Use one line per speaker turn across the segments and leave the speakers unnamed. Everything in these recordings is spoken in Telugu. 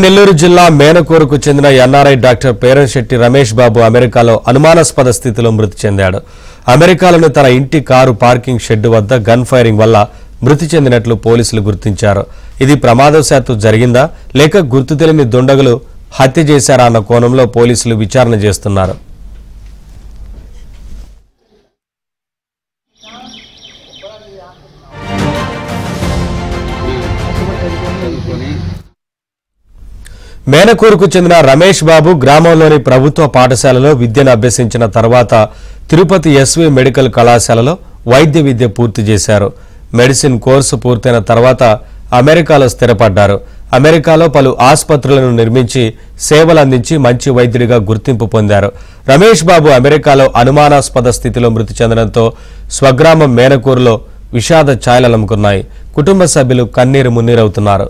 నెల్లూరు జిల్లా మేనకూరుకు చెందిన ఎన్ఆర్ఐ డాక్టర్ పేరంశెట్టి రమేష్ బాబు అమెరికాలో అనుమానాస్పద స్థితిలో మృతి చెందాడు. అమెరికాలోని తన ఇంటి కారు పార్కింగ్ షెడ్ వద్ద గన్ ఫైరింగ్ వల్ల మృతి చెందినట్లు పోలీసులు గుర్తించారు. ఇది ప్రమాదవశాత్తు జరిగిందా లేక గుర్తు తెలియని దుండగులు హత్య చేశారా అన్న కోణంలో పోలీసులు విచారణ చేస్తున్నారు. మేనకూరుకు చెందిన రమేష్ బాబు గ్రామంలోని ప్రభుత్వ పాఠశాలలో విద్యను అభ్యసించిన తర్వాత తిరుపతి ఎస్వి మెడికల్ కళాశాలలో వైద్య విద్య పూర్తి చేశారు. మెడిసిన్ కోర్సు పూర్తయిన తర్వాత అమెరికాలో స్థిరపడ్డారు. అమెరికాలో పలు ఆసుపత్రులను నిర్మించి సేవలందించి మంచి వైద్యుడిగా గుర్తింపు పొందారు. రమేష్ బాబు అమెరికాలో అనుమానాస్పద స్థితిలో మృతి చెందడంతో స్వగ్రామం మేనకూరులో విషాద ఛాయలలుముకున్నాయి. కుటుంబ సభ్యులు కన్నీరు మున్నీరవుతున్నారు.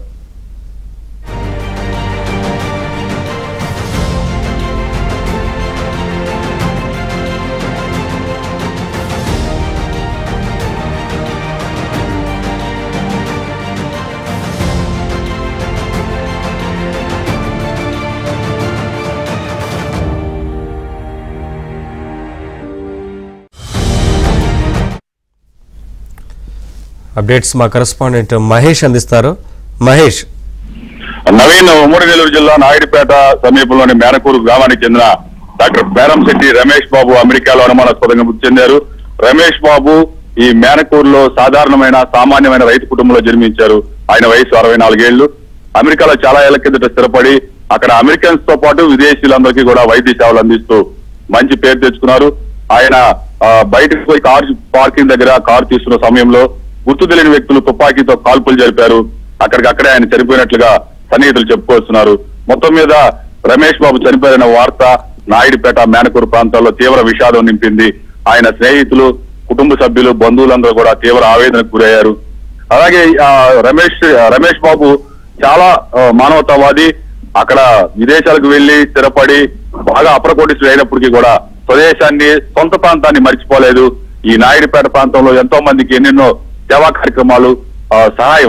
అప్డేట్స్ మా కరెస్పాండెంట్ మహేష్ అందిస్తారు. మహేష్,
నవీన్ ఉమ్మడి నెల్లూరు జిల్లా నాయుడుపేట సమీపంలోని మేనకూరు గ్రామానికి చెందిన డాక్టర్ పేరంశెట్టి రమేష్ బాబు అమెరికాలో అనుమానాస్పదంగా మృతి చెందారు. రమేష్ బాబు ఈ మేనకూరులో సామాన్యమైన రైతు కుటుంబంలో జన్మించారు. ఆయన వయసు 64 ఏళ్లు. అమెరికాలో చాలా ఏళ్ల కిందట స్థిరపడి అక్కడ అమెరికన్స్ తో పాటు విదేశీయులందరికీ కూడా వైద్య సేవలు అందిస్తూ మంచి పేరు తెచ్చుకున్నారు. ఆయన బయటకు పోయి కారు పార్కింగ్ దగ్గర కారు తీసుకున్న సమయంలో గుర్తు తెలియని వ్యక్తులు తుపాకీతో కాల్పులు జరిపారు. అక్కడికక్కడే ఆయన చనిపోయినట్లుగా సన్నిహితులు చెప్పుకొస్తున్నారు. మొత్తం మీద రమేష్ బాబు చనిపోయిన వార్త నాయుడుపేట మేనకూరు ప్రాంతాల్లో తీవ్ర విషాదం నింపింది. ఆయన స్నేహితులు, కుటుంబ సభ్యులు, బంధువులందరూ కూడా తీవ్ర ఆవేదనకు గురయ్యారు. అలాగే రమేష్ బాబు చాలా మానవతావాది. అక్కడ విదేశాలకు వెళ్లి స్థిరపడి బాగా అప్రకోటిస్తుడు అయినప్పటికీ కూడా స్వదేశాన్ని, సొంత ప్రాంతాన్ని మర్చిపోలేదు. ఈ నాయుడుపేట ప్రాంతంలో ఎంతో మందికి ఎన్నెన్నో సేవా కార్యక్రమాలు,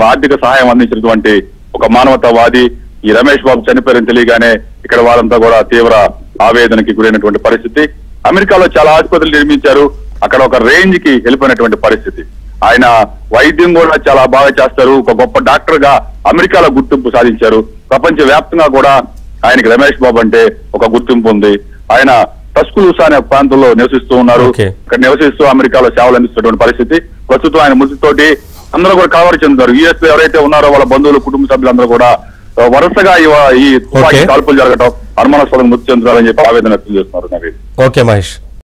ఆర్థిక సహాయం అందించినటువంటి ఒక మానవతావాది. ఈ రమేష్ బాబు చనిపోయారని తెలియగానే ఇక్కడ వారంతా కూడా తీవ్ర ఆవేదనకి గురైనటువంటి పరిస్థితి. అమెరికాలో చాలా ఆసుపత్రులు నిర్మించారు. అక్కడ ఒక రేంజ్ కి వెళ్ళిపోయినటువంటి పరిస్థితి. ఆయన వైద్యం కూడా చాలా బాగా చేస్తారు. ఒక గొప్ప డాక్టర్ గా అమెరికాలో గుర్తింపు సాధించారు. ప్రపంచ వ్యాప్తంగా కూడా ఆయనకి రమేష్ బాబు అంటే ఒక గుర్తింపు ఉంది. ఆయన టస్కులూసా అనే ప్రాంతంలో నివసిస్తూ ఉన్నారు. ఇక్కడ నివసిస్తూ అమెరికాలో సేవలు అందిస్తున్నటువంటి పరిస్థితి. ప్రస్తుతం ఆయన మృతితోటి అందరూ కూడా కలవరి చెందుతారు. యుఎస్ లో ఎవరైతే ఉన్నారో వాళ్ళ బంధువులు, కుటుంబ సభ్యులందరూ కూడా వరుసగా ఈ కాల్పులు జరగడం అనుమానాస్పదంగా మృతి చెందుతారని చెప్పి ఆవేదన వ్యక్తం చేస్తున్నారు.
ఓకే మహేష్.